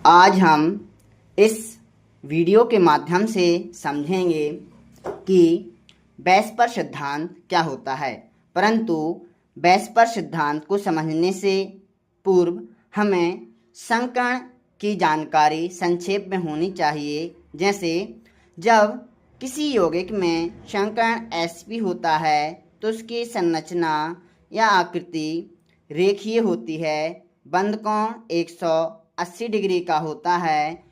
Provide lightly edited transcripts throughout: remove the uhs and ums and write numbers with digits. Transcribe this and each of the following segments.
आज हम इस वीडियो के माध्यम से समझेंगे कि बैस्पर सिद्धांत क्या होता है। परंतु बैस्पर सिद्धांत को समझने से पूर्व हमें संकर्ण की जानकारी संक्षेप में होनी चाहिए। जैसे जब किसी यौगिक में संकर्ण sp होता है तो उसकी संरचना या आकृति रेखीय होती है, बंध कोण 180 डिग्री का होता है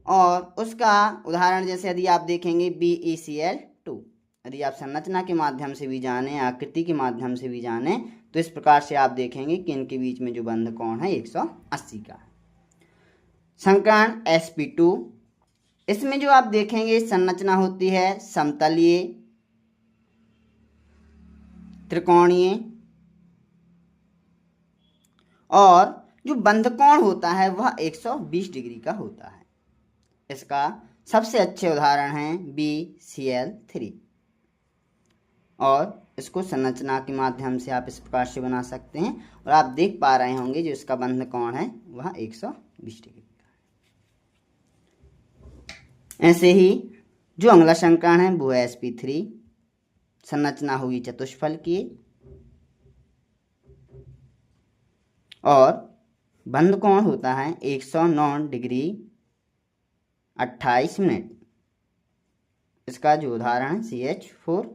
और उसका उदाहरण जैसे यदि आप देखेंगे BeCl2। यदि आप संरचना के माध्यम से भी जानें, आकृति के माध्यम से भी जानें तो इस प्रकार से आप देखेंगे कि इनके बीच में जो बंध कोण है 180 का है। संकर्ण sp2, इसमें जो आप देखेंगे संरचना होती है समतलीय, त्रिकोणीय और जो बंध कोण होता है वह 120 डिग्री का होता है। इसका सबसे अच्छे उदाहरण हैं BeCl3 और इसको संरचना के माध्यम से आप इस प्रकार से बना सकते हैं और आप देख पा रहे होंगे जो इसका बंध कोण है वह 120 डिग्री का है। ऐसे ही जो अगला संकर्ण है वो है sp3, संरचना होगी चतुष्फलकीय और बंध कोण होता है 109 डिग्री 28 मिनट। इसका जो उदाहरण है CH4,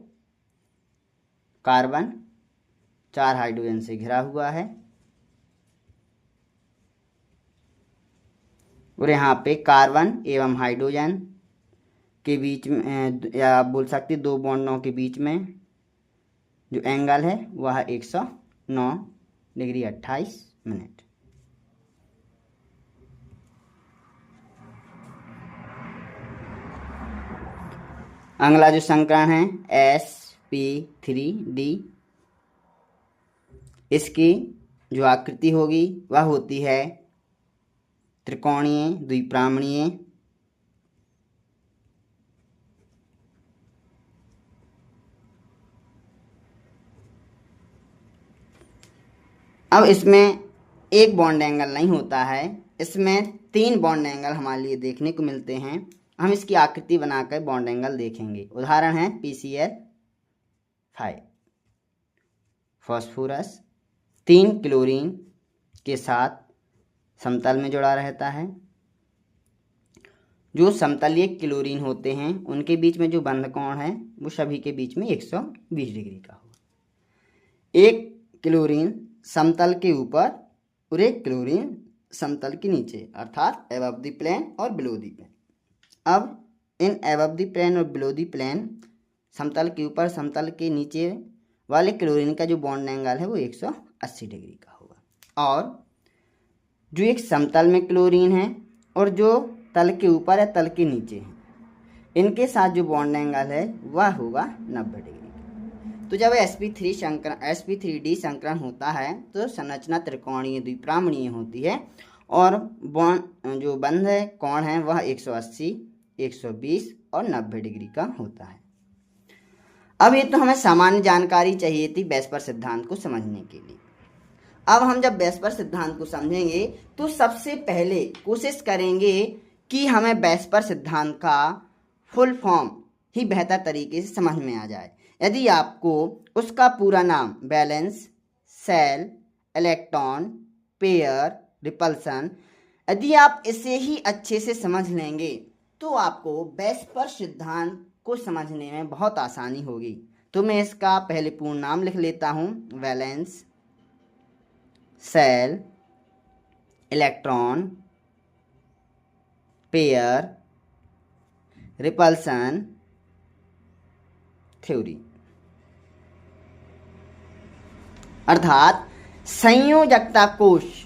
कार्बन 4 हाइड्रोजन से घिरा हुआ है और यहाँ पे कार्बन एवं हाइड्रोजन के बीच में या आप बोल सकते दो बॉन्डों के बीच में जो एंगल है वह 109 डिग्री 28 मिनट। अगला जो संकर्ण है sp3d, इसकी जो आकृति होगी वह होती है त्रिकोणीय द्विप्रामणीय अब इसमें एक बॉन्ड एंगल नहीं होता है, इसमें 3 बॉन्ड एंगल हमारे लिए देखने को मिलते हैं। हम इसकी आकृति बनाकर बॉन्ड एंगल देखेंगे। उदाहरण है PCl5, फास्फोरस 3 क्लोरीन के साथ समतल में जुड़ा रहता है। जो समतलीय क्लोरीन होते हैं उनके बीच में जो बंध कोण है वो सभी के बीच में 120 डिग्री का होगा। एक क्लोरीन समतल के ऊपर और एक क्लोरीन समतल के नीचे, अर्थात एबव द प्लेन और बिलो द प्लेन। अब इन एबव द प्लेन और बिलो द प्लेन, समतल के ऊपर समतल के नीचे वाले क्लोरीन का जो बॉन्ड एंगल है वो 180 डिग्री का होगा। और जो एक समतल में क्लोरीन है और जो तल के ऊपर है तल के नीचे है, इनके साथ जो बॉन्ड एंगल है वह होगा 90 डिग्री। तो जब sp3d संकरण होता है तो संरचना त्रिकोणीय द्विप्रामणीय होती है और जो बंध कोण है वह 180, 120 और 90 डिग्री का होता है। अब ये तो हमें सामान्य जानकारी चाहिए थी बैस्पर सिद्धांत को समझने के लिए। अब हम जब बैस्पर सिद्धांत को समझेंगे तो सबसे पहले कोशिश करेंगे कि हमें बैस्पर सिद्धांत का फुल फॉर्म ही बेहतर तरीके से समझ में आ जाए। यदि आपको उसका पूरा नाम valence, shell, electron, pair, repulsion, यदि आप इसे ही अच्छे से समझ लेंगे तो आपको बैस्पर सिद्धांत को समझने में बहुत आसानी होगी। तो मैं इसका पहले पूर्ण नाम लिख लेता हूँ। Valence, shell, electron, pair, repulsion theory, अर्थात संयोजकता कोश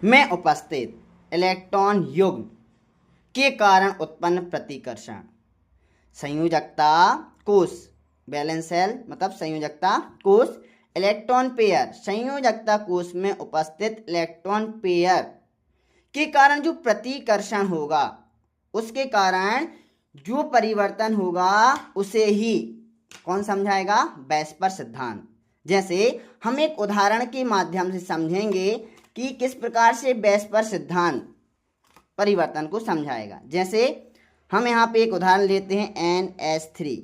में उपस्थित इलेक्ट्रॉन युग्म के कारण उत्पन्न प्रतिकर्षण। संयोजकता कोश, बैलेंस सेल मतलब संयोजकता कोश, इलेक्ट्रॉन पेयर संयोजकता कोश में उपस्थित इलेक्ट्रॉन पेयर के कारण जो प्रतिकर्षण होगा उसके कारण जो परिवर्तन होगा उसे ही कौन समझाएगा? बैस्पर सिद्धांत। जैसे हम एक उदाहरण के माध्यम से समझेंगे कि किस प्रकार से बैस्पर सिद्धांत परिवर्तन को समझाएगा। जैसे हम यहाँ पे एक उदाहरण लेते हैं NH3,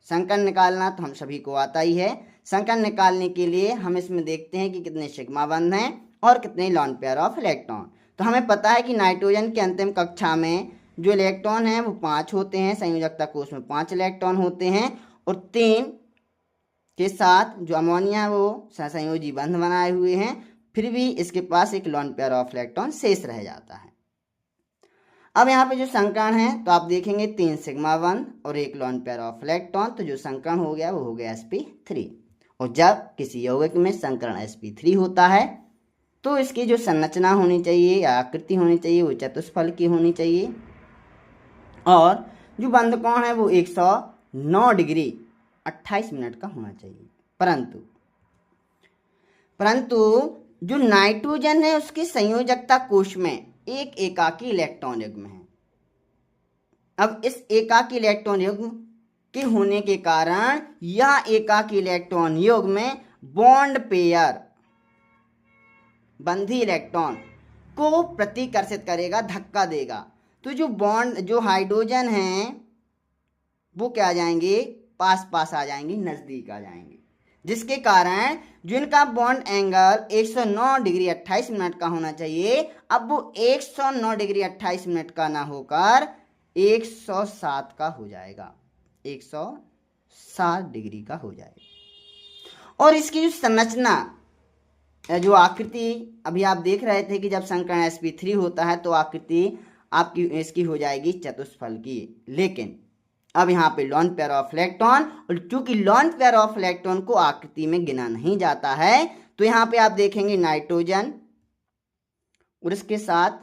संकर निकालना तो हम सभी को आता ही है। संकर निकालने के लिए हम इसमें देखते हैं कि कितने सिग्मा बंध हैं और कितने लॉन पेयर ऑफ इलेक्ट्रॉन। तो हमें पता है कि नाइट्रोजन के अंतिम कक्षा में जो इलेक्ट्रॉन हैं वो 5 होते हैं, संयोजकता कोष में 5 इलेक्ट्रॉन होते हैं, और 3 के साथ जो अमोनिया वो सहसंयोजी बंध बनाए हुए हैं, फिर भी इसके पास एक लॉन पेयर ऑफ इलेक्ट्रॉन शेष रह जाता है। अब यहाँ पे जो संकरण है तो आप देखेंगे 3 सिग्मा बंध और एक लॉन पेयर ऑफ इलेक्ट्रॉन, तो जो संकरण हो गया वो हो गया sp3। और जब किसी यौगिक में संकरण sp3 होता है तो इसकी जो संरचना होनी चाहिए या आकृति होनी चाहिए वो चतुष्फल की होनी चाहिए, और जो बंध कोण है वो 109 डिग्री 28 मिनट का होना चाहिए। परंतु जो नाइट्रोजन है उसकी संयोजकता कोष में एक एकाकी इलेक्ट्रॉन युग्म है। अब इस एकाकी इलेक्ट्रॉन युग्म के होने के कारण यह एकाकी इलेक्ट्रॉन युग्म में बॉन्ड पेयर बंधी इलेक्ट्रॉन को प्रतिकर्षित करेगा, धक्का देगा। तो जो बॉन्ड जो हाइड्रोजन हैं वो क्या आ जाएंगे, पास पास आ जाएंगे, नजदीक आ जाएंगे, जिसके कारण जो इनका बॉन्ड एंगल 109 डिग्री 28 मिनट का होना चाहिए, अब वो 109 डिग्री 28 मिनट का ना होकर 107 का हो जाएगा, 107 डिग्री का हो जाएगा। और इसकी जो संरचना जो आकृति अभी आप देख रहे थे कि जब संकरण sp3 होता है तो आकृति आपकी इसकी हो जाएगी चतुष्फल की, लेकिन अब यहाँ पे लॉन पेयर ऑफ इलेक्ट्रॉन, और चूंकि लॉन पेयर ऑफ इलेक्ट्रॉन को आकृति में गिना नहीं जाता है तो यहाँ पे आप देखेंगे नाइट्रोजन और इसके साथ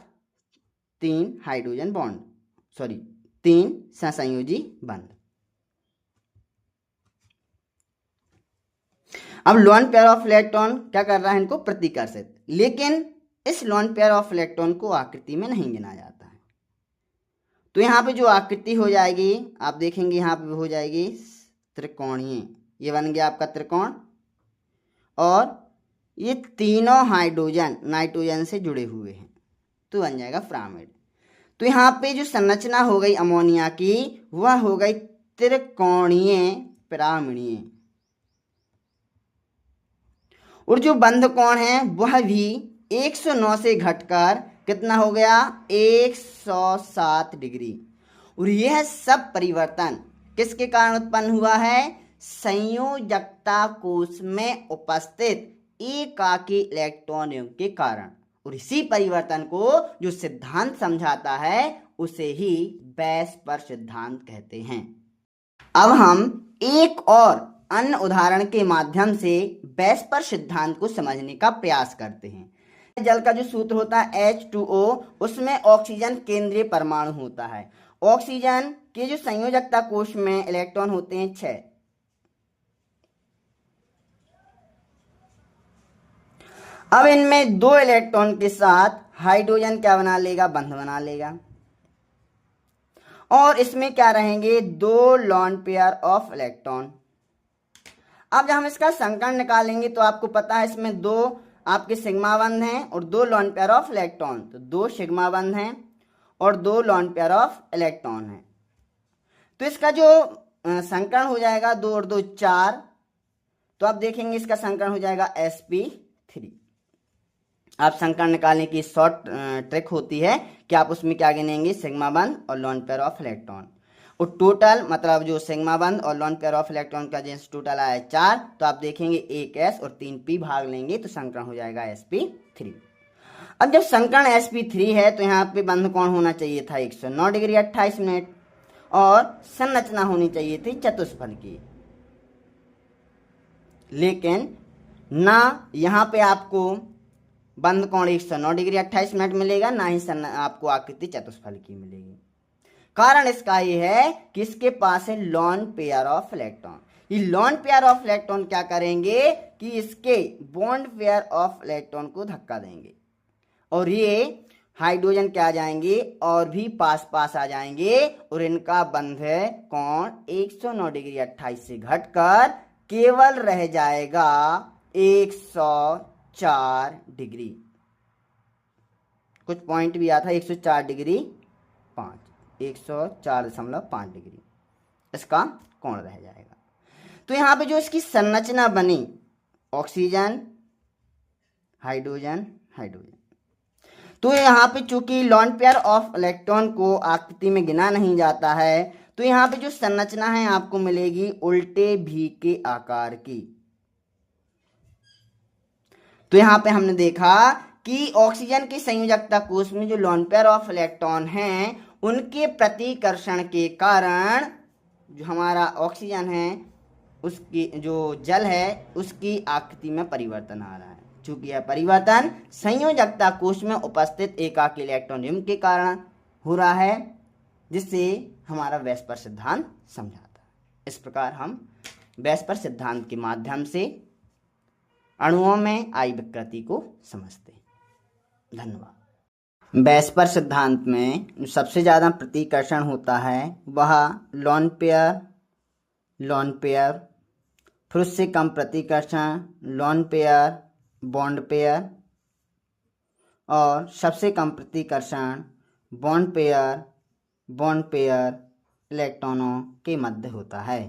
3 हाइड्रोजन बॉन्ड 3 सहसंयोजी बंध। अब लॉन पेयर ऑफ इलेक्ट्रॉन क्या कर रहा है, इनको प्रतिकर्षित, लेकिन इस लॉन पेयर ऑफ इलेक्ट्रॉन को आकृति में नहीं गिना जाता है। तो यहाँ पे जो आकृति हो जाएगी आप देखेंगे यहाँ पे हो जाएगी त्रिकोणीय, ये बन गया आपका त्रिकोण, और ये तीनों हाइड्रोजन नाइट्रोजन से जुड़े हुए हैं तो बन जाएगा पिरामिड। तो यहाँ पे जो संरचना हो गई अमोनिया की वह हो गई त्रिकोणीय पिरामिडीय, और जो बंध कोण है वह भी 109 से घटकर कितना हो गया, 107 डिग्री। और यह सब परिवर्तन किसके कारण उत्पन्न हुआ है, संयोजकता कोष में उपस्थित एकाकी इलेक्ट्रॉन युग्म के कारण। और इसी परिवर्तन को जो सिद्धांत समझाता है उसे ही वेस्पर सिद्धांत कहते हैं। अब हम एक और अन्य उदाहरण के माध्यम से वेस्पर सिद्धांत को समझने का प्रयास करते हैं। जल का जो सूत्र होता है H2O, उसमें ऑक्सीजन केंद्रीय परमाणु होता है। ऑक्सीजन के जो संयोजकता कोष में इलेक्ट्रॉन होते हैं 6। अब इनमें 2 इलेक्ट्रॉन के साथ हाइड्रोजन क्या बना लेगा, बंध बना लेगा, और इसमें क्या रहेंगे 2 लॉन पेयर ऑफ इलेक्ट्रॉन। अब जब हम इसका संकरण निकालेंगे तो आपको पता है इसमें 2 आपके सिग्मा बंध हैं और 2 लॉन पेयर ऑफ इलेक्ट्रॉन, तो 2 सिग्मा बंध हैं और 2 लॉन पेयर ऑफ इलेक्ट्रॉन हैं। तो इसका जो संकरण हो जाएगा 2 और 2 4, तो आप देखेंगे इसका संकरण हो जाएगा sp3। आप संकरण निकालने की शॉर्ट ट्रिक होती है कि आप उसमें क्या गिनेंगे, सिग्मा बंध और लॉन पेयर ऑफ इलेक्ट्रॉन, और टोटल मतलब जो सिग्मा बंध और लॉन पेयर ऑफ इलेक्ट्रॉन का जिस टोटल आया 4, तो आप देखेंगे 1 s और 3 p भाग लेंगे तो संकरण हो जाएगा sp3। अब जब संकरण sp3 है तो यहाँ पे बंध कोण होना चाहिए था 109 डिग्री 28 मिनट और संरचना होनी चाहिए थी चतुष्फल की, लेकिन ना यहाँ पे आपको बंध कोण 109 डिग्री 28 मिनट मिलेगा, ना ही आपको आकृति चतुष्फल की मिलेगी। कारण इसका ये है कि इसके पास है लॉन पेयर ऑफ इलेक्ट्रॉन। ये लॉन पेयर ऑफ इलेक्ट्रॉन क्या करेंगे कि इसके बॉन्ड पेयर ऑफ इलेक्ट्रॉन को धक्का देंगे और ये हाइड्रोजन क्या आ जाएंगे और भी पास पास आ जाएंगे, और इनका बंध कोण 109 डिग्री 28 से घटकर केवल रह जाएगा 104 डिग्री। कुछ पॉइंट भी आता है 104 डिग्री 5, 104.5 डिग्री इसका कोण रह जाएगा। तो यहाँ पे जो इसकी संरचना बनी, ऑक्सीजन हाइड्रोजन हाइड्रोजन, तो यहाँ पे चूंकि लॉन पेयर ऑफ इलेक्ट्रॉन को आकृति में गिना नहीं जाता है, तो यहाँ पे जो संरचना है आपको मिलेगी उल्टे भी के आकार की। तो यहाँ पे हमने देखा कि ऑक्सीजन की संयोजकता कोष में जो लॉन पेयर ऑफ इलेक्ट्रॉन हैं उनके प्रतिकर्षण के कारण जो हमारा ऑक्सीजन है उसकी जो जल है उसकी आकृति में परिवर्तन आ रहा है। चूंकि यह परिवर्तन संयोजकता कोष में उपस्थित एकाकी इलेक्ट्रॉन युग्म के कारण हो रहा है, जिससे हमारा वेस्पर सिद्धांत समझाता है। इस प्रकार हम वेस्पर सिद्धांत के माध्यम से अणुओं में आई विकृति को समझते हैं। धन्यवाद। वेस्पर सिद्धांत में सबसे ज़्यादा प्रतिकर्षण होता है वह लॉन पेयर, फिर उससे कम प्रतिकर्षण लॉन पेयर, बॉन्ड पेयर, और सबसे कम प्रतिकर्षण बॉन्ड पेयर इलेक्ट्रॉनों के मध्य होता है।